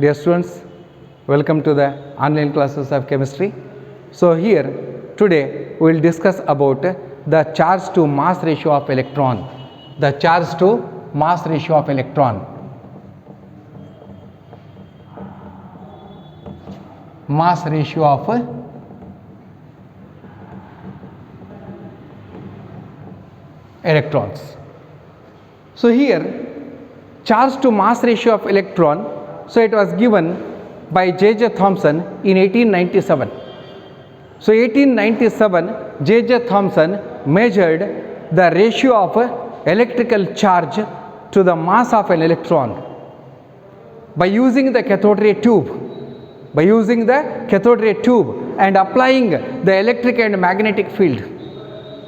Dear students, welcome to the online classes of chemistry. So here today we will discuss about the charge to mass ratio of electron. The charge to mass ratio of electron. Mass ratio of electrons. So here charge to mass ratio of electron, so it was given by J.J. Thomson in 1897. So 1897 J.J. Thomson measured the ratio of electrical charge to the mass of an electron by using the cathode ray tube. By using the cathode ray tube and applying the electric and magnetic field,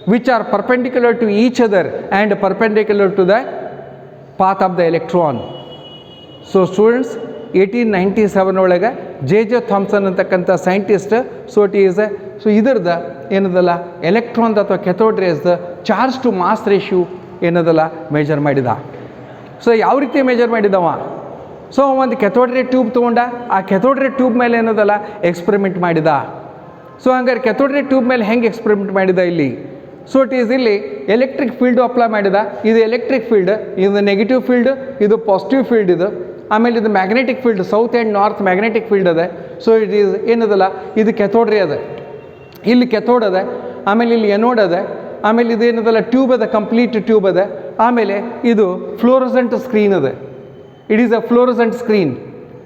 which are perpendicular to each other and perpendicular to the path of the electron. So students, 1897 ಒಳಗೆ J.J. Thomson ಅಂತಕ್ಕಂಥ scientist, so it is so ಇದರದ ಏನದಲ್ಲ electron ಅಥವಾ cathode rays charge to mass ratio ಏನದಲ್ಲ measure ಮಾಡಿದ. So ಯಾವ ರೀತಿ measure ಮಾಡಿದವ? ಸೊ ಒಂದು ಕೆಥೋಡ್ ರೇ ಟ್ಯೂಬ್ ತೊಗೊಂಡ, ಆ ಕೆಥೋಡ್ ರೇ ಟ್ಯೂಬ್ ಮೇಲೆ ಏನದಲ್ಲ ಎಕ್ಸ್ಪೆರಿಮೆಂಟ್ ಮಾಡಿದ. ಸೊ ಹಂಗಾರೆ ಕೆಥೋಡ್ ರೇ ಟ್ಯೂಬ್ ಮೇಲೆ ಹೆಂಗೆ ಎಕ್ಸ್ಪೆರಿಮೆಂಟ್ ಮಾಡಿದ ಇಲ್ಲಿ? ಸೊ ಇಟ್ ಈಸ್ ಇಲ್ಲಿ ಎಲೆಕ್ಟ್ರಿಕ್ ಫೀಲ್ಡು ಅಪ್ಲೈ ಮಾಡಿದ. ಇದು ಎಲೆಕ್ಟ್ರಿಕ್ ಫೀಲ್ಡ್, ಇದು ನೆಗೆಟಿವ್ ಫೀಲ್ಡ್, ಇದು ಪಾಸಿಟಿವ್ ಫೀಲ್ಡ್, ಇದು ಆಮೇಲೆ ಇದು magnetic field, south and north magnetic field ಅದ. ಸೊ ಇಟ್ ಈಸ್ ಏನದಲ್ಲ ಇದು ಕೆಥೋಡ್ ರೇ ಅದ, ಇಲ್ಲಿ ಕೆಥೋಡ್ ಅದ, ಆಮೇಲೆ ಇಲ್ಲಿ ಎನೋಡ್ ಅದ, ಆಮೇಲೆ ಇದು ಏನದಲ್ಲ ಟ್ಯೂಬ್ ಅದ, ಕಂಪ್ಲೀಟ್ ಟ್ಯೂಬ್ ಅದ, ಆಮೇಲೆ ಇದು ಫ್ಲೋರಸೆಂಟ್ ಸ್ಕ್ರೀನ್ ಅದ. It is a fluorescent screen.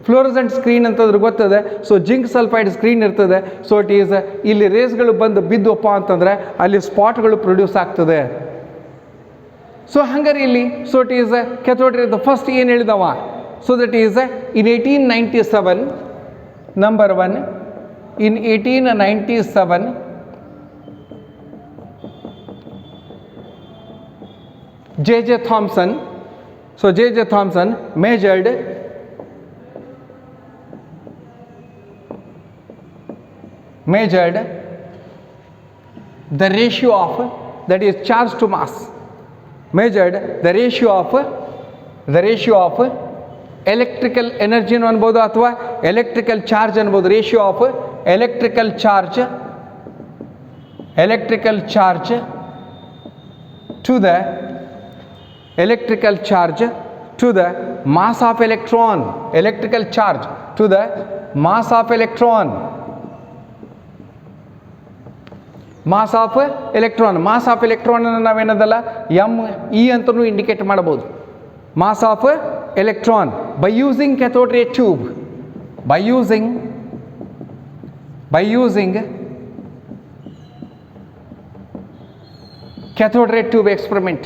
Fluorescent screen ಅಂತಂದ್ರೆ ಗೊತ್ತದೆ. ಸೊ ಜಿಂಕ್ ಸಲ್ಫೈಡ್ ಸ್ಕ್ರೀನ್ ಇರ್ತದೆ. ಸೊ ಇಟ್ ಈಸ್ ಇಲ್ಲಿ ರೇಸ್ಗಳು ಬಂದು ಬಿದ್ದಪ್ಪ ಅಂತಂದರೆ ಅಲ್ಲಿ ಸ್ಪಾಟ್ಗಳು ಪ್ರೊಡ್ಯೂಸ್ ಆಗ್ತದೆ. ಸೊ ಹಂಗಾರೆ ಇಲ್ಲಿ so it is ಕೆಥೋಡ್ ray first ಏನು ಹೇಳಿದವ? So that is in 1897 number 1 in 1897 J.J. Thomson. So J.J. Thomson measured the ratio of, that is charge to mass, measured the ratio of electrical energy ಅನ್ಬೋದು ಅಥವಾ electrical charge ಅನ್ಬೋದು. ratio of electrical charge to the mass of electron. Electrical charge to the mass of electron. Mass of electron. Mass of electron ನಾವೇನದಲ್ಲ ME ಅಂತಲೂ indicate ಮಾಡ್ಬೋದು. Mass of electron by using cathode ray tube, by using cathode ray tube experiment.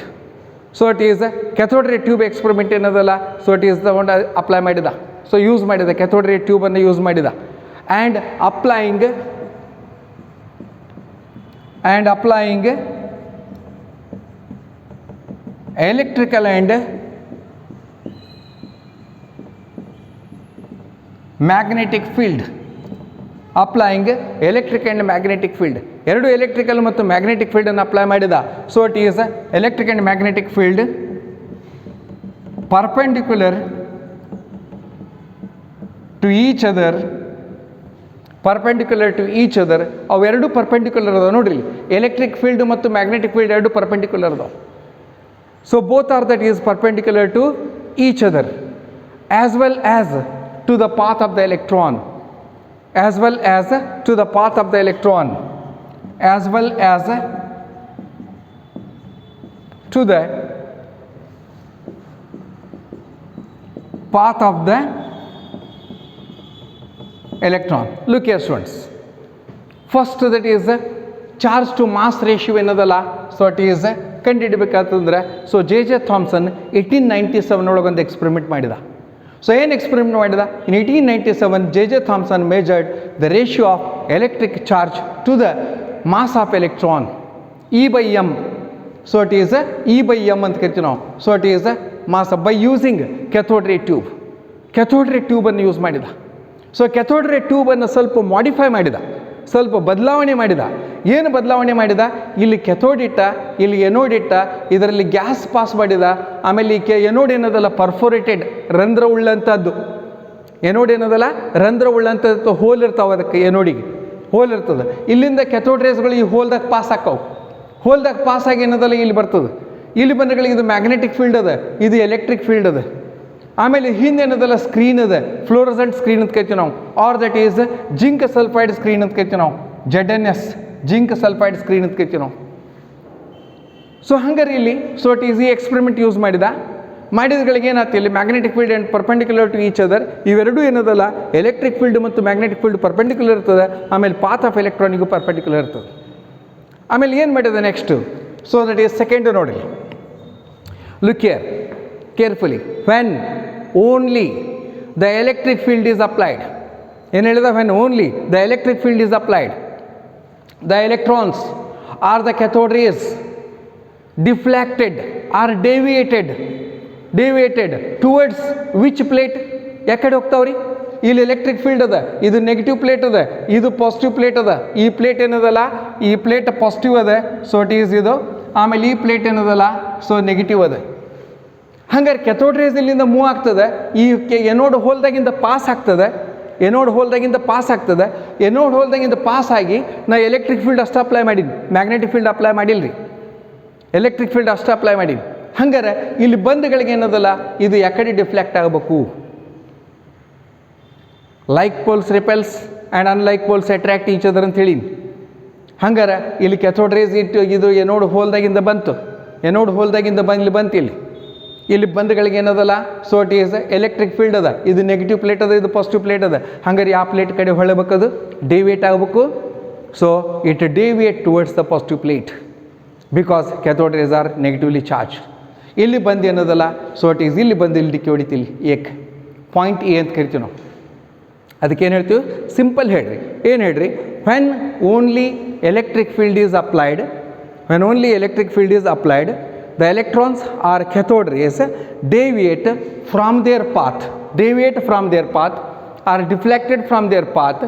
So it is cathode ray tube experiment ಏನದಲ್ಲ, so it is ತಗೊಂಡು apply ಮಾಡಿದ. So use ಮಾಡಿದ cathode ray tube ಅನ್ನು use ಮಾಡಿದ and applying electrical and magnetic field. Applying electric and magnetic field, ಎರಡು electrical ಮತ್ತು magnetic ಫೀಲ್ಡನ್ನು apply ಮಾಡಿದ. So it is electric and magnetic field perpendicular to each other. ಅವೆರಡು perpendicular ಅದಾವೆ ನೋಡ್ರಿ. ಎಲೆಕ್ಟ್ರಿಕ್ ಫೀಲ್ಡ್ ಮತ್ತು ಮ್ಯಾಗ್ನೆಟಿಕ್ ಫೀಲ್ಡ್ ಎರಡು ಪರ್ಪೆಂಡಿಕ್ಯುಲರ್ ಅದಾವೆ. So both are that is perpendicular to each other as well as to the path of the electron. As well as to the path of the electron, as well as to the path of the electron. Look here students, first that is charge to mass ratio ಏನದಲ್ಲ, so it is ಕಂಡುಹಿಡಬೇಕಾತಂದ್ರೆ so J.J. Thomson 1897 ಒಳಗೊಂದು experiment ಮಾಡಿದ. So ಏನು experiment ಮಾಡಿದ? In 1897 J.J. Thomson measured the ratio of electric charge to the mass of electron, E/m. So it is E/m ಅಂತ ಕರಿತೀವಿ ನಾವು. So it is mass by using cathode ray ಟ್ಯೂಬನ್ನು use ಮಾಡಿದ. So ಕೆಥೋಡ್ ray ಟ್ಯೂಬನ್ನು ಸ್ವಲ್ಪ modify ಮಾಡಿದ, ಸ್ವಲ್ಪ ಬದಲಾವಣೆ ಮಾಡಿದ. ಏನು ಬದಲಾವಣೆ ಮಾಡಿದ? ಇಲ್ಲಿ ಕೆಥೋಡ್ ಇಟ್ಟ, ಇಲ್ಲಿ ಎನೋಡ್ ಇಟ್ಟ, ಇದರಲ್ಲಿ ಗ್ಯಾಸ್ ಪಾಸ್ ಮಾಡಿದ. ಆಮೇಲೆ ಈ ಎನೋಡ್ ಏನದಲ್ಲ ಪರ್ಫೋರೇಟೆಡ್ ರಂಧ್ರ ಉಳ್ಳಂಥದ್ದು, ಎನೋಡ್ ಏನದಲ್ಲ ರಂಧ್ರ ಉಳ್ಳಂಥ ಹೋಲ್ ಇರ್ತಾವೆ, ಅದಕ್ಕೆ ಎನೋಡಿಗೆ ಹೋಲ್ ಇರ್ತದೆ. ಇಲ್ಲಿಂದ ಕೆಥೋಡ್ ರೇಸ್ಗಳು ಈ ಹೋಲ್ದಾಗ ಪಾಸ್ ಆಕ್ಕವು. ಹೋಲ್ದಾಗ ಪಾಸ್ ಆಗಿ ಏನದಲ್ಲ ಇಲ್ಲಿ ಬರ್ತದೆ. ಇಲ್ಲಿ ಬಂದಗಳಿಗೆ ಇದು ಮ್ಯಾಗ್ನೆಟಿಕ್ ಫೀಲ್ಡ್ ಅದ, ಇದು ಎಲೆಕ್ಟ್ರಿಕ್ ಫೀಲ್ಡ್ ಅದ. ಆಮೇಲೆ ಹಿಂದೆ ಏನದಲ್ಲ ಸ್ಕ್ರೀನ್ ಅದ, ಫ್ಲೋರಸೆಂಟ್ ಸ್ಕ್ರೀನ್ ಅಂತ ಕರಿತೀವಿ ನಾವು, or that is zinc sulphide screen ಅಂತ ಕರಿತೀವಿ ನಾವು, ZNS ಜಿಂಕ್ ಸಲ್ಫೈಡ್ ಸ್ಕ್ರೀನ್ ಅಂತ ಕರಿತೀವಿ ನಾವು. ಸೊ ಹಂಗಾರೆ ಇಲ್ಲಿ ಸೊ ಇಟ್ ಈಸ್ ಈ ಎಕ್ಸ್ಪೆರಿಮೆಂಟ್ ಯೂಸ್ ಮಾಡಿದಗಳಿಗೆ ಏನಾಗ್ತಿ ಇಲ್ಲಿ magnetic field and perpendicular to each other, ಇವೆರಡೂ ಏನದಲ್ಲ ಎಲೆಕ್ಟ್ರಿಕ್ ಫೀಲ್ಡ್ ಮತ್ತು ಮ್ಯಾಗ್ನೆಟಿಕ್ ಫೀಲ್ಡ್ ಪರ್ಪೆಂಡಿಕ್ಯುಲರ್ ಇರ್ತದೆ. ಆಮೇಲೆ ಪಾತ್ ಆಫ್ ಎಲೆಕ್ಟ್ರಾನಿಗೂ ಪರ್ಪೆಂಡಿಕ್ಯುಲರ್ ಇರ್ತದೆ. ಆಮೇಲೆ ಏನು ಮಾಡಿದೆ next, so that is second ನೋಡಿ. Look here carefully. When only the electric field is applied, ಏನು ಹೇಳಿದ, when only the electric field is applied, the electrons are the cathode rays deflected or deviated towards which plate? ಯಾಕಡೆ ಹೋಗ್ತಾವ್ರಿ? ಇಲ್ಲಿ electric field ಅದ, ಇದು negative plate ಅದ, ಇದು positive plate ಅದ. ಈ ಪ್ಲೇಟ್ ಏನದಲ್ಲ, ಈ ಪ್ಲೇಟ್ ಪಾಸಿಟಿವ್ ಅದ, ಸೊ ಇಟ್ ಈಸ್ ಇದು. ಆಮೇಲೆ ಈ ಪ್ಲೇಟ್ ಏನದಲ್ಲ, ಸೊ ನೆಗೆಟಿವ್ ಅದ. ಹಂಗಾರೆ ಕೆಥೋಡ್ ರೇಸ್ ಇಲ್ಲಿಂದ ಮೂವ್ ಆಗ್ತದೆ, ಈ ಎನೋಡ್ ಹೋಲ್ದಾಗಿಂದ ಪಾಸ್ ಆಗ್ತದೆ, ಎನೋಡ್ ಹೋಲ್ದಾಗಿಂದ ಪಾಸ್ ಆಗಿ ನಾ ಎಲೆಕ್ಟ್ರಿಕ್ ಫೀಲ್ಡ್ ಅಷ್ಟು ಅಪ್ಲೈ ಮಾಡೀನಿ, ಮ್ಯಾಗ್ನೆಟಿಕ್ ಫೀಲ್ಡ್ ಅಪ್ಲೈ ಮಾಡಿಲ್ಲ ರೀ, ಎಲೆಕ್ಟ್ರಿಕ್ ಫೀಲ್ಡ್ ಅಷ್ಟು ಅಪ್ಲೈ ಮಾಡೀನಿ. ಹಂಗಾರೆ ಇಲ್ಲಿ ಬಂದ್ಗಳಿಗೆ ಏನದಲ್ಲ ಇದು ಯಾಕಡೆ ಡಿಫ್ಲೆಕ್ಟ್ ಆಗಬೇಕು, like poles repels and unlike poles attract each other ಅಂತ ಹೇಳೀನಿ. ಹಂಗಾರೆ ಇಲ್ಲಿ ಕೆಥೋಡ್ ರೇಸ್ ಇದು ಎನೋಡ್ ಹೋಲ್ದಾಗಿಂದ ಬಂತು, ಎನೋಡ್ ಹೋಲ್ದಾಗಿಂದ ಬಂತು ಇಲ್ಲಿ ಬಂದ್ಗಳಿಗೆ ಏನದಲ್ಲ, so it is electric field ಅದ, ಇದು ನೆಗೆಟಿವ್ ಪ್ಲೇಟ್ ಅದ, ಇದು ಪಾಸಿಟಿವ್ ಪ್ಲೇಟ್ ಅದ. ಹಂಗಾರೆ ಆ ಪ್ಲೇಟ್ ಕಡೆ ಹೊಳಬೇಕದು ಡಿವಿಯೇಟ್ ಆಗಬೇಕು. So it deviate towards the positive plate because cathode rays are negatively charge. ಇಲ್ಲಿ ಬಂದು ಏನದಲ್ಲ, ಸೊ ಇಟ್ ಈಸ್ ಇಲ್ಲಿ ಬಂದು ಇಲ್ಲಿ ಡಿಕ್ಕಿ ಹೊಡಿತಿಲ್ಲಿ ಏಕ್ ಪಾಯಿಂಟ್ ಎ ಅಂತ ಕರಿತೀವಿ ನಾವು. ಅದಕ್ಕೆ ಏನು ಹೇಳ್ತೀವಿ, ಸಿಂಪಲ್ ಹೇಳ್ರಿ, ಏನು ಹೇಳ್ರಿ, when only electric field is applied, the electrons or cathode rays deviate from their path or deflected from their path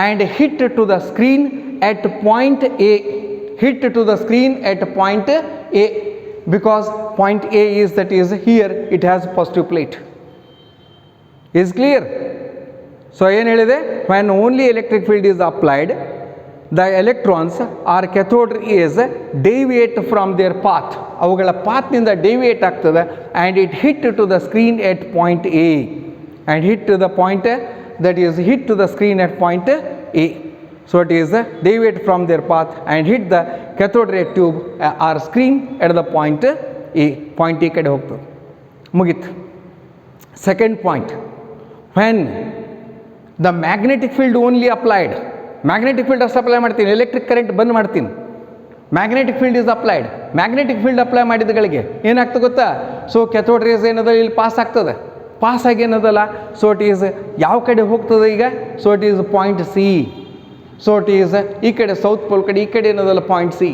and hit to the screen at point A. Because point A is here, it has positive plate. Is clear? So ಏನು ಹೇಳಿದೆ, when only electric field is applied, the electrons or cathode rays deviate from their path. ಅವುಗಳ ಪಾತ್ನಿಂದ deviate ಆಗ್ತದೆ and it hit to the screen at point A and hit to the point that is hit to the screen at point A. So it is deviate from their path and hit the cathode ray tube or screen at the point A. Point A ಕಡೆ ಹೋಗ್ತದೆ, ಮುಗೀತು. Second point, when the magnetic field only applied, magnetic field ಅಷ್ಟು apply ಮಾಡ್ತೀನಿ, electric current ಬಂದ್ ಮಾಡ್ತೀನಿ. Magnetic field is applied, magnetic field apply ಮಾಡಿದಗಳಿಗೆ ಏನಾಗ್ತದೆ ಗೊತ್ತಾ, ಸೊ ಕ್ಯಾಥೋಡ್ ರೇಸ್ ಏನದ ಇಲ್ಲಿ ಪಾಸ್ ಆಗ್ತದೆ, ಪಾಸ್ ಆಗಿ ಏನದಲ್ಲ, ಸೊ ಇಟ್ ಈಸ್ ಯಾವ ಕಡೆ ಹೋಗ್ತದೆ ಈಗ, so it is point C. So it is ಈ ಕಡೆ ಸೌತ್ ಪೋಲ್ ಕಡೆ, ಈ ಕಡೆ ಏನದಲ್ಲ point C.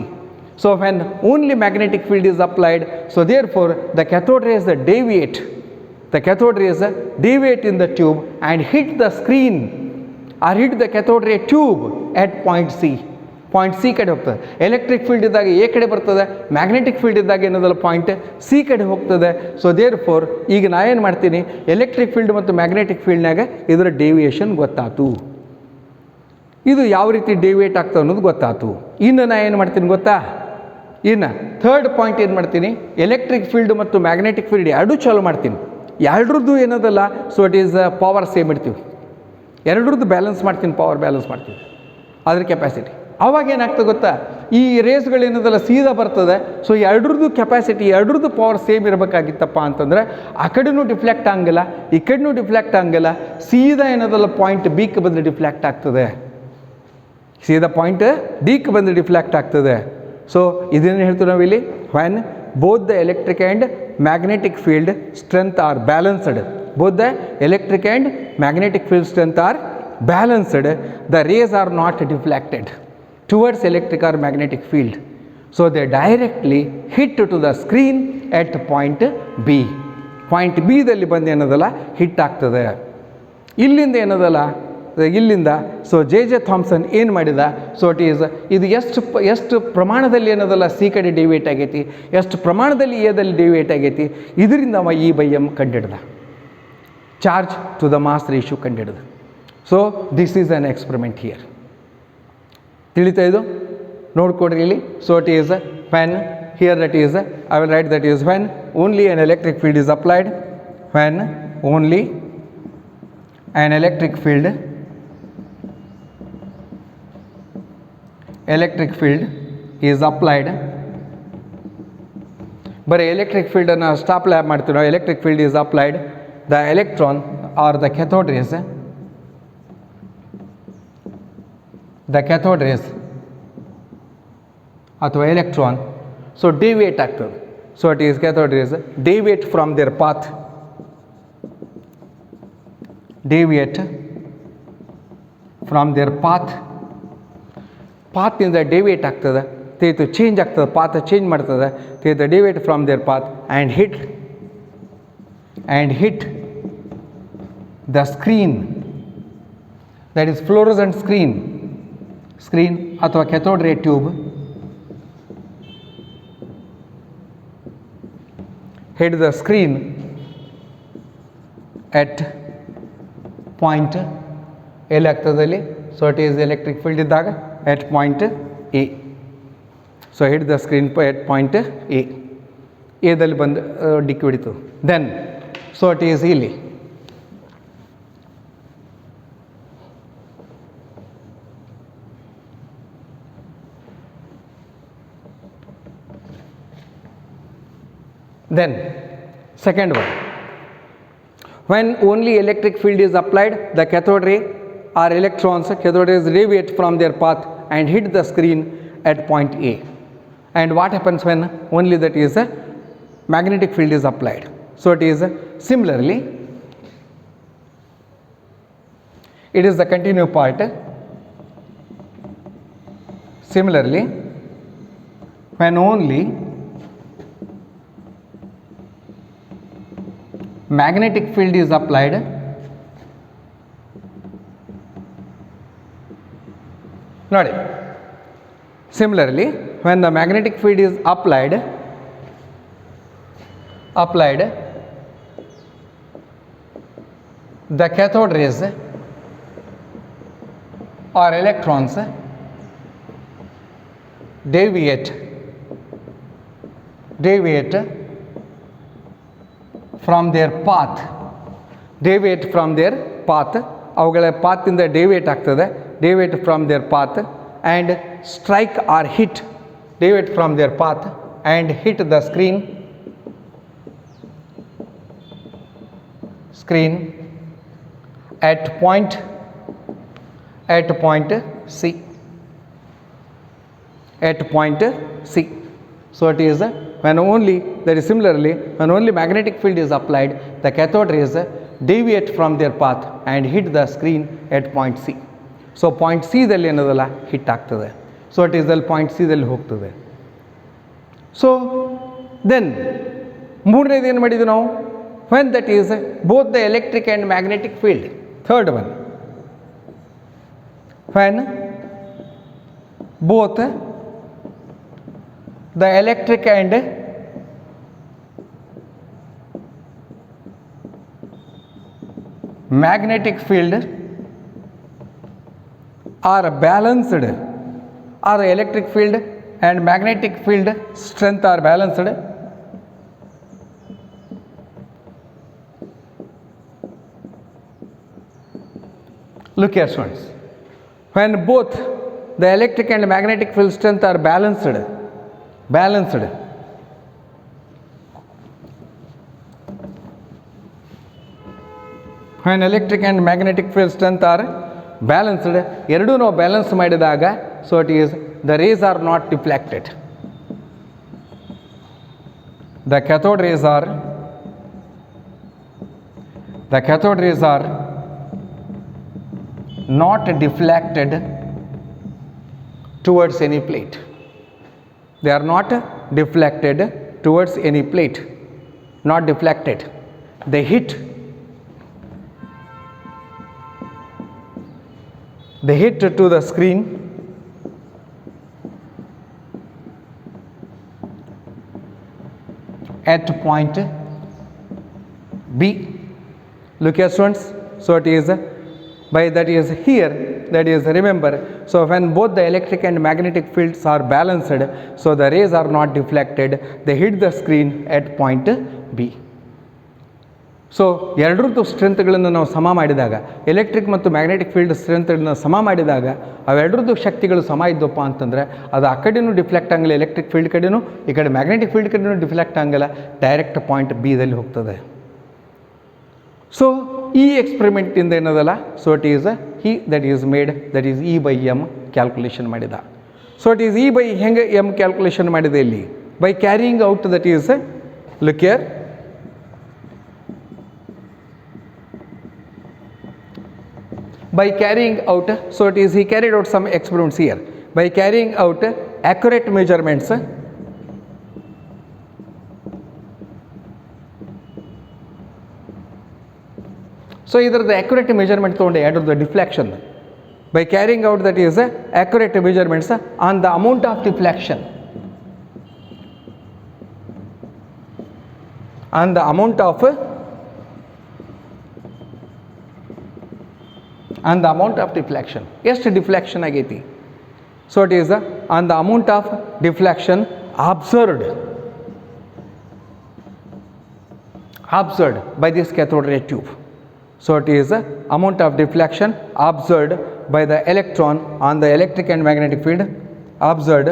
So when only magnetic field is applied, so therefore the cathode rays deviate in the tube and hit the screen or hit the cathode ray tube at point C. Point C ಕಡೆ ಹೋಗ್ತದೆ. Electric field ಇದ್ದಾಗ A ಕಡೆ ಬರ್ತದೆ, magnetic field ಇದ್ದಾಗ ಏನದಲ್ಲ point C ಕಡೆ ಹೋಗ್ತದೆ. So there four ಈಗ ನಾ ಏನು ಮಾಡ್ತೀನಿ, ಎಲೆಕ್ಟ್ರಿಕ್ ಫೀಲ್ಡ್ ಮತ್ತು ಮ್ಯಾಗ್ನೆಟಿಕ್ ಫೀಲ್ಡ್ನಾಗ ಇದರ ಡೆವಿಯೇಷನ್ ಗೊತ್ತಾಯ್ತು, ಇದು ಯಾವ ರೀತಿ ಡೆವಿಯೇಟ್ ಆಗ್ತದೆ ಅನ್ನೋದು ಗೊತ್ತಾಯ್ತು. ಇನ್ನು ನಾ ಏನು ಮಾಡ್ತೀನಿ ಗೊತ್ತಾ, ಇನ್ನು ಥರ್ಡ್ ಪಾಯಿಂಟ್ ಏನು ಮಾಡ್ತೀನಿ, ಎಲೆಕ್ಟ್ರಿಕ್ ಫೀಲ್ಡ್ ಮತ್ತು ಮ್ಯಾಗ್ನೆಟಿಕ್ ಫೀಲ್ಡ್ ಎರಡೂ ಚಾಲು ಮಾಡ್ತೀನಿ. ಎರಡ್ರದ್ದು ಏನದಲ್ಲ, so it is power same ಇಡ್ತೀವಿ, ಎರಡ್ರದ್ದು ಬ್ಯಾಲೆನ್ಸ್ ಮಾಡ್ತೀನಿ, ಪವರ್ ಬ್ಯಾಲೆನ್ಸ್ ಮಾಡ್ತೀವಿ ಅದ್ರ ಕೆಪಾಸಿಟಿ. ಅವಾಗ ಏನಾಗ್ತದೆ ಗೊತ್ತಾ, ಈ ರೇಸ್ಗಳೇನದಲ್ಲ ಸೀದಾ ಬರ್ತದೆ. ಸೊ ಎರಡ್ರದ್ದು ಕೆಪಾಸಿಟಿ, ಎರಡ್ರದ್ದು ಪವರ್ ಸೇಮ್ ಇರಬೇಕಾಗಿತ್ತಪ್ಪ ಅಂತಂದರೆ ಆ ಕಡೆನೂ ಡಿಫ್ಲೆಕ್ಟ್ ಆಗಂಗಿಲ್ಲ, ಈ ಕಡೆನೂ ಡಿಫ್ಲೆಕ್ಟ್ ಆಗಂಗಿಲ್ಲ, ಸೀದಾ ಏನದಲ್ಲ ಪಾಯಿಂಟ್ ಬಿಗೆ ಬಂದು ಡಿಫ್ಲೆಕ್ಟ್ ಆಗ್ತದೆ, ಸೀದಾ ಪಾಯಿಂಟ್ ಡಿಗೆ ಬಂದು ಡಿಫ್ಲೆಕ್ಟ್ ಆಗ್ತದೆ. ಸೊ ಇದನ್ನು ಹೇಳ್ತೀವಿ ನಾವಿಲ್ಲಿ, when both the electric and magnetic field strength are balanced, both the electric and magnetic field strength are balanced, the rays are not deflected towards electric or magnetic field, so they directly hit to the screen at point B. point B ದಲ್ಲಿ ಬಂದು ಏನದಲ್ಲ hit ಆಗ್ತದೆ. ಇಲ್ಲಿಂದ ಏನದಲ್ಲ, ಇಲ್ಲಿಂದ so J Thomson ಏನು ಮಾಡಿದ, so it is ಇದು ಎಷ್ಟು ಪ್ರಮಾಣದಲ್ಲಿ ಏನದಲ್ಲ ಸಿ ಕಡೆ ಡಿವಿಯೇಟ್ ಆಗೈತಿ, ಎಷ್ಟು ಪ್ರಮಾಣದಲ್ಲಿ ಎದಲ್ಲಿ ಡಿವಿಯೇಟ್ ಆಗೈತಿ, ಇದರಿಂದ ಅವ E/m ಕಂಡಿಡ್ದ. charge to the mass ratio ಕಂಡುಹಿಡಿದು. So this is an experiment here. ತಿಳಿತಾ ಇದು ನೋಡ್ಕೊಡ್ರಿ ಇಲ್ಲಿ. So it is when here that is I will write that is when only an electric field is applied, when only an electric field is applied. ಬರೀ electric ಫೀಲ್ಡನ್ನು stop lab ಮಾಡ್ತೀವಿ ನಾವು. Electric field is applied, the electron are the cathode rays ಅಥವಾ electron so deviate ಆಗ್ತದೆ. So it is cathode rays deviate from their path, ಪಾತಿಂದ deviate ಆಗ್ತದೆ, ತಿಳಿತು change ಆಗ್ತದೆ, ಪಾತ್ ಚೇಂಜ್ ಮಾಡ್ತದೆ, ತಿಳಿತು deviate from their path and hit the screen, that is fluorescent screen ಅಥವಾ cathode ray tube, hit the screen at point ಎಲ್ಲಿ ಆಗ್ತದೆ ಅಲ್ಲಿ. So it is electric field ಇದ್ದಾಗ at point A. So hit the screen at point A. ಎದಲ್ಲಿ ಬಂದು ಡಿಕ್ಕಿ ಹೊಡಿತು. Then so it is ಇಲ್ಲಿ then second one, when only electric field is applied, the cathode ray or electrons, cathode rays deviate from their path and hit the screen at point A. And what happens when only that is a magnetic field is applied? So it is similarly, it is the continuous part. Similarly, when only magnetic field is applied, ನೋಡಿ, similarly when the magnetic field is applied, the cathode rays or electrons deviate from their path, ಅವುಗಳ ಪಾತಿಂದ deviate ಆಗ್ತದೆ, deviate from their path and strike or hit, deviate from their path and hit the screen at point C. So it is when only, that is similarly when only magnetic field is applied, the cathode rays deviate from their path and hit the screen at point C. So point C ದಲ್ಲಿ ಏನದಲ್ಲ hit ಆಗ್ತದೆ. So it is ಅಲ್ಲಿ point C ದಲ್ಲಿ ಹೋಗ್ತದೆ. So then ಮೂರನೇದು ಏನು ಮಾಡಿದ್ವಿ ನಾವು, when that is both the electric and magnetic field. Third one, when both the electric and magnetic field are balanced, or the electric field and magnetic field strength are balanced. Look here students, when both the electric and magnetic field strength are balanced, when electric and magnetic field strength are balanced, ಎರಡೂ ನಾವು balance ಮಾಡಿದಾಗ, so it is the rays are not deflected. The cathode rays are not deflected towards any plate. They are not deflected towards any plate. Not deflected. They hit to the screen at point B. Look here students, so it is by that is here, that is remember, so when both the electric and magnetic fields are balanced, so the rays are not deflected, they hit the screen at point B. So ಎರಡರದ್ದು ಸ್ಟ್ರೆಂತ್ಗಳನ್ನು ನಾವು ಸಮ ಮಾಡಿದಾಗ, electric ಮತ್ತು magnetic field ಸ್ಟ್ರೆಂತ್ಗಳನ್ನು ಸಮ ಮಾಡಿದಾಗ ಅವೆರಡರದ್ದು ಶಕ್ತಿಗಳು ಸಮ ಇದ್ದಪ್ಪ ಅಂತಂದರೆ ಅದು ಆ ಕಡೆಯೂ ಡಿಫ್ಲೆಕ್ಟ್ ಆಗಲ್ಲ, ಎಲೆಕ್ಟ್ರಿಕ್ ಫೀಲ್ಡ್ ಕಡೆಯೂ ಈ ಕಡೆ ಮ್ಯಾಗ್ನೆಟಿಕ್ ಫೀಲ್ಡ್ ಕಡೆಯೂ ಡಿಫ್ಲೆಕ್ಟ್ ಆಗಲ್ಲ, ಡೈರೆಕ್ಟ್ ಪಾಯಿಂಟ್ ಬಿದಲ್ಲಿ ಹೋಗ್ತದೆ. ಸೊ ಈ ಎಕ್ಸ್ಪೆರಿಮೆಂಟಿಂದ ಏನದಲ್ಲ, so it is he that is made, that is E/m calculation ಮಾಡಿದ. ಸೊ ಇಟ್ ಈಸ್ ಹೆಂಗೆ m ಕ್ಯಾಲ್ಕುಲೇಷನ್ ಮಾಡಿದೆ ಇಲ್ಲಿ, by carrying out, that is look here, by carrying out, so it is he carried out some experiments here, by carrying out accurate measurements, so either the accurate measurement ತೊಗೊಂಡೆ ಎರಡರದ್ದು deflection, by carrying out that is accurate measurements on the amount of deflection, on the amount of deflection, ಎಷ್ಟು deflection ಆಗೈತಿ, so it is on the amount of deflection observed by this cathode ray tube. So it is amount of deflection observed by the electron on the electric and magnetic field, observed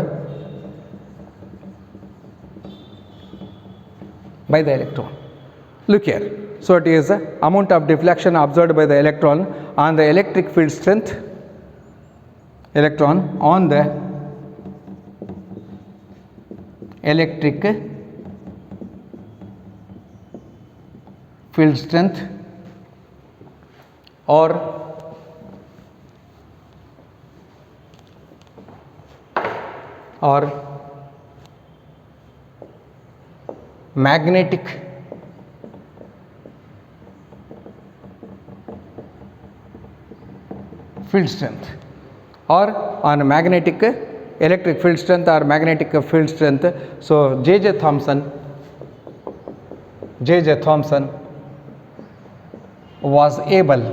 by the electron. Look here, so it is amount of deflection observed by the electron on the electric field strength, electron on the electric field strength or magnetic field strength, or on magnetic electric field strength or magnetic field strength. So J.J. Thomson was able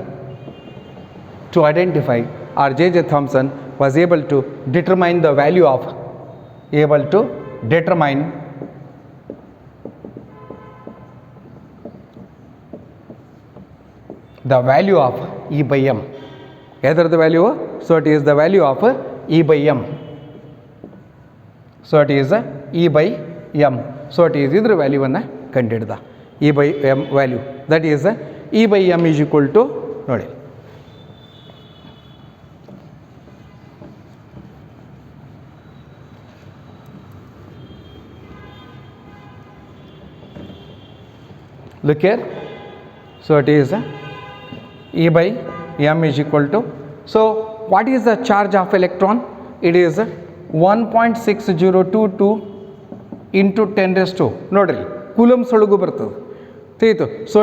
to identify, or J.J. Thomson was able to determine the value of, the value of E/m. Either the value, so it is the value of E/m. So it is E/m. So it is idra value ಅನ್ನು ಕಂಡುಹಿಡಿದ, E/m value, that is E/m is equal to, ನೋಡಿ look here, so it is E/m is equal to, so what is the charge of electron? It is 1.6022 into 10 raised to, ನೋಡ್ರಿ coulombs ಒಳಗೂ ಬರ್ತದೆ ತಿಳಿತು. So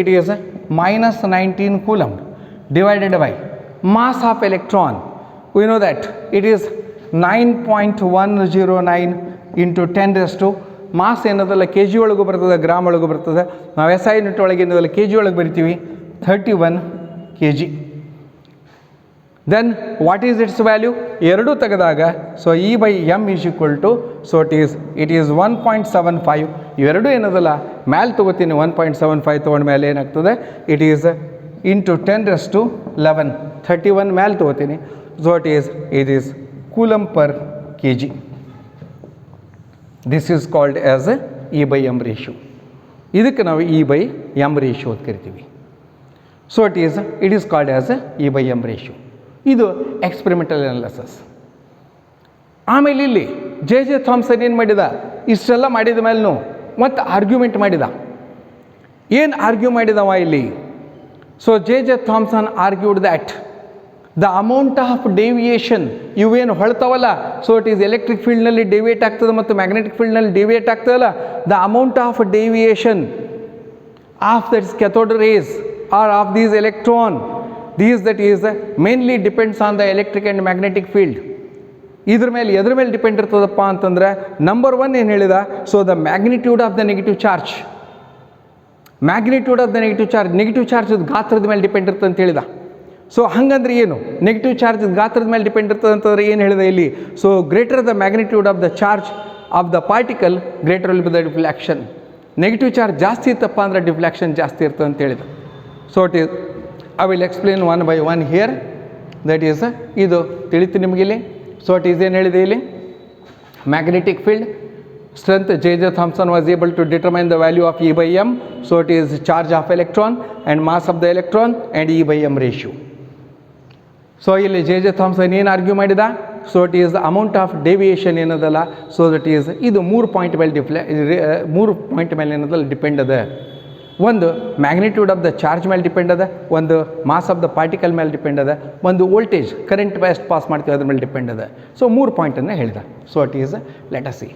it is minus 19 coulomb divided by mass of electron, we know that it is 9.109 into 10 raised to, mass ಏನದಲ್ಲ K G ಒಳಗೂ ಬರ್ತದೆ, gram ಒಳಗೂ ಬರ್ತದೆ, ನಾವು SI ಯೂನಿಟ್ ಒಳಗೆ ಏನದಲ್ಲ ಕೆ ಜಿ ಒಳಗೆ ಬರಿತೀವಿ, 31 kg. Then what is its value? ಎರಡು ತೆಗೆದಾಗ, so E/m is equal to, so it is 1.75. ಇವೆರಡು ಏನದಲ್ಲ ಮ್ಯಾಲೆ ತೊಗೋತೀನಿ, 1.75 ತೊಗೊಂಡ ಮೇಲೆ ಏನಾಗ್ತದೆ, it is into 10 raised to 11, 31 ಮ್ಯಾಲೆ ತೊಗೋತೀನಿ, so it is coulomb per kg. This is called as E/m ratio. ಇದಕ್ಕೆ ನಾವು E/m ratio ಅಂತ ಕರಿತೀವಿ. So it is called as E/m ratio. ಇದು ಎಕ್ಸ್ಪೆರಿಮೆಂಟಲ್ ಅನಾಲಿಸಿಸ್. ಆಮೇಲೆ ಇಲ್ಲಿ J.J. ಥಾಮ್ಸನ್ ಏನು ಮಾಡಿದ, ಇಷ್ಟೆಲ್ಲ ಮಾಡಿದ ಮೇಲೂ ಮತ್ತು ಆರ್ಗ್ಯುಮೆಂಟ್ ಮಾಡಿದ. ಏನು ಆರ್ಗ್ಯೂ ಮಾಡಿದವ ಇಲ್ಲಿ, so J.J. Thomson argued that the amount of deviation, ಇವೇನು ಹೊಳ್ತಾವಲ್ಲ, ಸೊ ಇಟ್ ಈಸ್ ಎಲೆಕ್ಟ್ರಿಕ್ ಫೀಲ್ಡ್ನಲ್ಲಿ ಡೆವಿಯೇಟ್ ಆಗ್ತದೆ ಮತ್ತು ಮ್ಯಾಗ್ನೆಟಿಕ್ ಫೀಲ್ಡ್ನಲ್ಲಿ ಡೆವಿಯೇಟ್ ಆಗ್ತದಲ್ಲ, the amount of deviation of that's cathode rays or of these electron, these that is mainly depends on the electric and magnetic field. ಇದ್ರ ಮೇಲೆ ಎದ್ರ ಮೇಲೆ ಡಿಪೆಂಡ್ ಇರ್ತದಪ್ಪ ಅಂತಂದರೆ, ನಂಬರ್ 1 ಏನು ಹೇಳಿದ, so the magnitude of the negative charge, magnitude of the negative charge ಗಾತ್ರದ ಮೇಲೆ depend ಇರ್ತದೆ ಅಂತ ಹೇಳಿದ. ಸೊ ಹಂಗಂದ್ರೆ ಏನು, ನೆಗೆಟಿವ್ ಚಾರ್ಜ್ ಗಾತ್ರದ ಮೇಲೆ ಡಿಪೆಂಡ್ ಇರ್ತದೆ ಅಂತಂದ್ರೆ ಏನು ಹೇಳಿದೆ ಇಲ್ಲಿ, so greater the magnitude of the charge of the particle greater will be the deflection. Negative charge ಜಾಸ್ತಿ ಇತ್ತಪ್ಪ ಅಂದರೆ ಡಿಫ್ಲೆಕ್ಷನ್ ಜಾಸ್ತಿ ಇರ್ತದೆ ಅಂತ ಹೇಳಿದ. So it is I will explain one by one here. That is ಇದು ತಿಳಿತು ನಿಮಗೆ ಇಲ್ಲಿ. ಸೊ ಇಟ್ ಈಸ್ ಏನು ಹೇಳಿದೆ ಇಲ್ಲಿ, magnetic field strength J.J. Thomson was able to determine the value of E by M. So it is charge of electron and mass of the electron and E by M ratio. So ಇಲ್ಲಿ J.J. Thomson ಏನು argue ಮಾಡಿದ, so it is the amount of deviation ಏನದಲ್ಲ, so that is ಇದು 3 point ಮೇಲೆ ಏನದಲ್ಲ depend ಅದ. ಒಂದು magnitude of the charge ಮೇಲೆ ಡಿಪೆಂಡ್ ಅದ, ಒಂದು ಮಾಸ್ ಆಫ್ ದ ಪಾರ್ಟಿಕಲ್ ಮೇಲೆ ಡಿಪೆಂಡ್ ಅದ, ಒಂದು ವೋಲ್ಟೇಜ್ ಕರೆಂಟ್ ಎಷ್ಟು ಪಾಸ್ ಮಾಡ್ತೀವಿ ಅದ್ರ ಮೇಲೆ ಡಿಪೆಂಡ್ ಅದ. ಸೊ 3 ಪಾಯಿಂಟನ್ನು ಹೇಳಿದ. So it is let us see.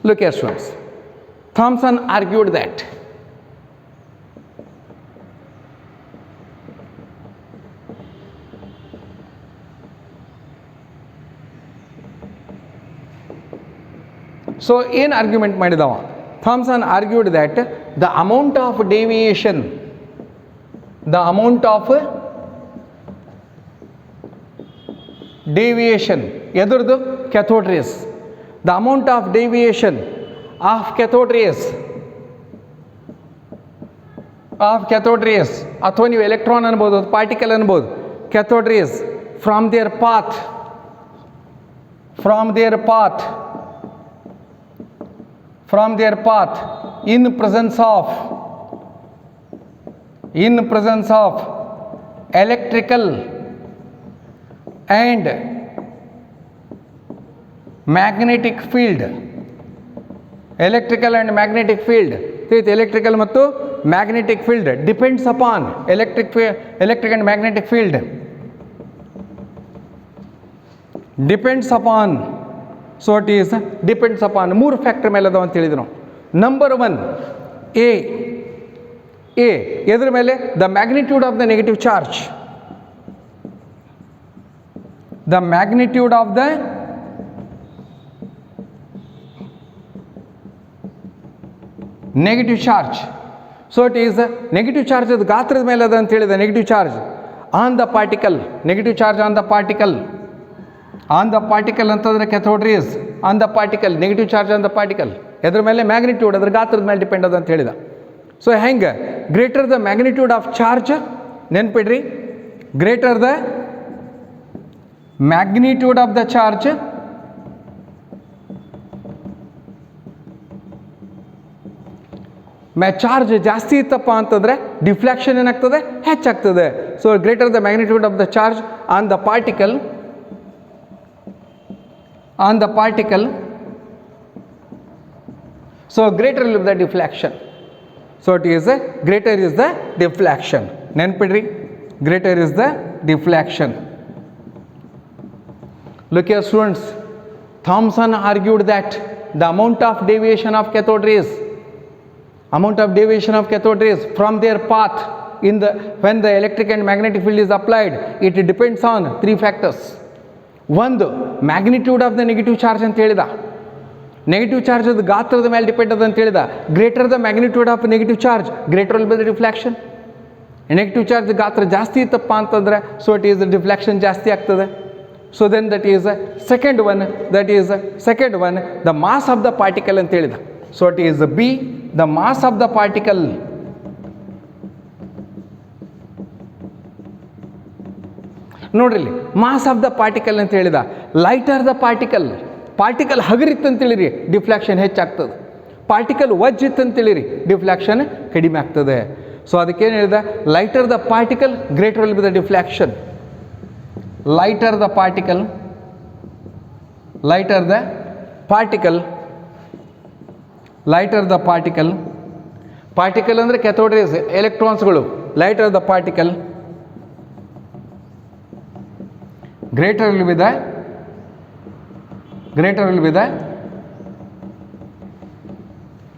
Look here students, Thomson argued that so ಏನು ಆರ್ಗ್ಯುಮೆಂಟ್ ಮಾಡಿದವ, Thomson argued that the amount of deviation ಎದುರ್ದು cathode rays, the amount of deviation of cathode rays ಅಥವಾ ನೀವು electron ಅನ್ಬೋದು, particle ಅನ್ಬೋದು, cathode rays from their path in presence of electrical and magnetic field. electrical and magnetic field, electrical ಮತ್ತು magnetic field depends upon electric and magnetic field depends upon. so it is depends upon 3 factor ಮೇಲೆ ಅದಾವ ಅಂತ ಹೇಳಿದ್ರು. Number 1 A ಎದ್ರ ಮೇಲೆ, the magnitude of the negative charge, the magnitude of the negative charge. So it is negative charge ಅದು ಗಾತ್ರದ ಮೇಲೆ ಅದ ಅಂತ ಹೇಳಿದ. Negative charge on the particle, negative charge on the particle ಅಂತಂದರೆ cathode rays on the particle, negative charge on the particle ಎದ್ರ ಮೇಲೆ magnitude ಅದ್ರ ಗಾತ್ರದ ಮೇಲೆ ಡಿಪೆಂಡ್ ಅದ ಅಂತ ಹೇಳಿದ. ಸೊ ಹೆಂಗೆ, greater the magnitude of charge, ನೆನ್ಪಿಡ್ರಿ, greater the magnitude of the charge charge ಜಾಸ್ತಿ ಇತ್ತಪ್ಪ ಅಂತಂದರೆ ಡಿಫ್ಲೆಕ್ಷನ್ ಏನಾಗ್ತದೆ, ಹೆಚ್ಚಾಗ್ತದೆ. So greater the magnitude of the charge on the particle so greater is the deflection. so it is greater is the deflection. ನೆನ್ಪಿಡ್ರಿ, greater is the deflection. look here students, Thomson argued that the amount of deviation of cathode rays from their path when the electric and magnetic field is applied, it depends on 3 factors. ಒಂದು magnitude of the negative charge ಅಂತ ಹೇಳಿದ, negative charge ಅದು ಗಾತ್ರದ ಮೇಲೆ depend ಅದ ಅಂತ ಹೇಳಿದ. Greater the magnitude of negative charge greater will be the deflection. Negative charge ಗಾತ್ರ ಜಾಸ್ತಿ ಇತ್ತಪ್ಪ ಅಂತಂದರೆ ಸೊ ಇಟ್ ಈಸ್ ಡಿಫ್ಲೆಕ್ಷನ್ ಜಾಸ್ತಿ ಆಗ್ತದೆ. So then that is second one the mass of the particle ಅಂತ ಹೇಳಿದ. So it is B, the mass of the particle. ನೋಡ್ರಿ, mass of the particle ಅಂತ ಹೇಳಿದ. ಲೈಟರ್ ದ ಪಾರ್ಟಿಕಲ್ ಹಗರಿತ್ತಂತೇಳಿರಿ deflection ಹೆಚ್ಚಾಗ್ತದೆ. Particle ವಜ್ಜಿತ್ತಂತೇಳಿರಿ ಡಿಫ್ಲೆಕ್ಷನ್ ಕಡಿಮೆ ಆಗ್ತದೆ. ಸೊ ಅದಕ್ಕೇನು ಹೇಳಿದ, lighter the particle greater will be the deflection. Lighter the particle particle ಅಂದರೆ ಕ್ಯಾಥೋಡ್ ರೇಸ್, ಎಲೆಕ್ಟ್ರಾನ್ಸ್ಗಳು. Lighter the particle greater will be the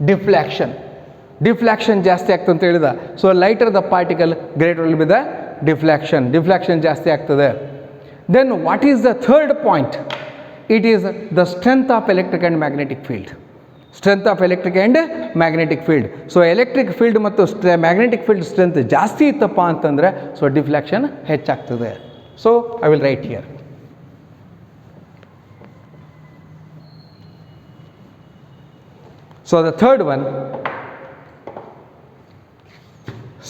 deflection ಜಾಸ್ತಿ ಆಗ್ತದೆ ಅಂತ ಹೇಳಿದ. So lighter the particle greater will be the deflection ಜಾಸ್ತಿ ಆಗ್ತದೆ. Then what is the third point? it is the strength of electric and magnetic field. Strength of electric and magnetic field. So electric field ಮತ್ತು magnetic field strength ಜಾಸ್ತಿ ಇತ್ತಪ್ಪ ಅಂತಂದರೆ so deflection ಹೆಚ್ಚಾಗ್ತದೆ. So I will write here. So the third one,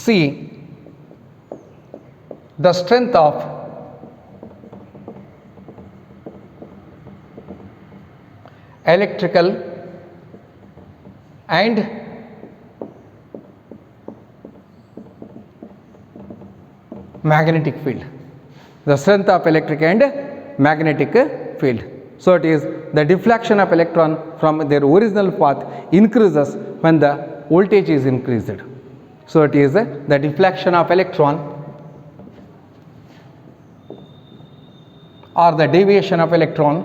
see the strength of electrical and magnetic field. The strength of electric and magnetic field. So it is the deflection of electron from their original path increases when the voltage is increased. So it is the deflection of electron or the deviation of electron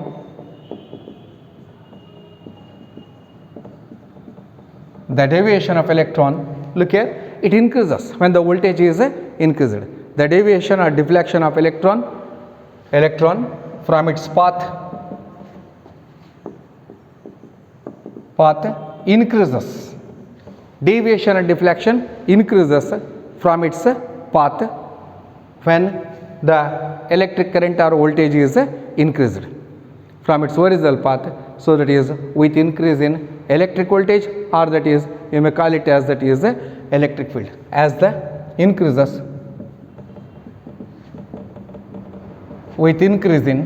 look here, it increases when the voltage is increased. The deviation or deflection of electron from its path increases. Deviation and deflection increases from its path when the electric current or voltage is increased from its original path. So that is with increase in electric voltage, or that is you may call it as that is electric field. As the increases with increase in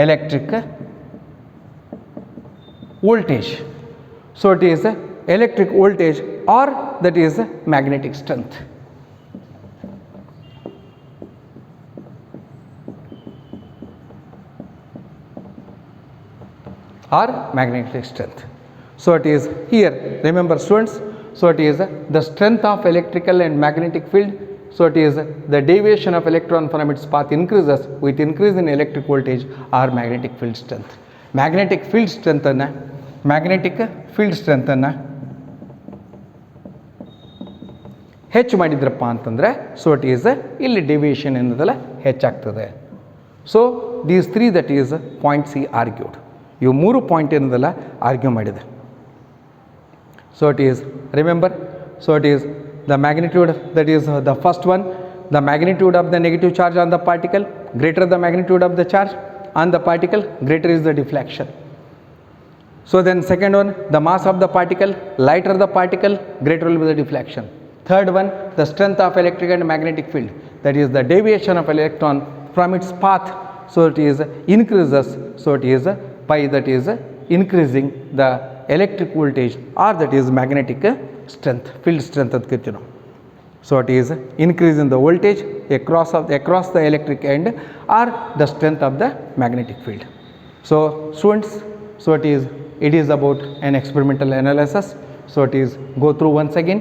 electric voltage. So it is electric voltage or that is magnetic strength. Or magnetic strength. So it is here, remember students, so it is the strength of electrical and magnetic field. So it is the deviation of electron from its path increases with increase in electric voltage or magnetic field strength. Magnetic field strength ಅನ್ನು ಹೆಚ್ಚು ಮಾಡಿದ್ರಪ್ಪ ಅಂತಂದರೆ so it is ಇಲ್ಲಿ deviation ಏನದಲ್ಲ ಹೆಚ್ಚಾಗ್ತದೆ. So these three that is point C argued. ಇವು ಮೂರು point ಏನದಲ್ಲ argue ಮಾಡಿದೆ. So it is remember, so it is the magnitude, that is the first one, the magnitude of the negative charge on the particle, greater the magnitude of the charge on the particle, greater is the deflection. So then second one, the mass of the particle, lighter the particle, greater will be the deflection. Third one, the strength of electric and magnetic field, that is the deviation of electron from its path, so it is increases, so it is pi, that is increasing the electric voltage or that is magnetic strength, field strength ಅಂತ ಕರಿತೀವಿ ನಾವು. So it is increase in the voltage across the electric end or the strength of the magnetic field. So students, so it is about an experimental analysis. So it is go through once again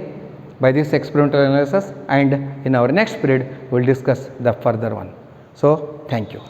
by this experimental analysis, and in our next period we will discuss the further one. So thank you.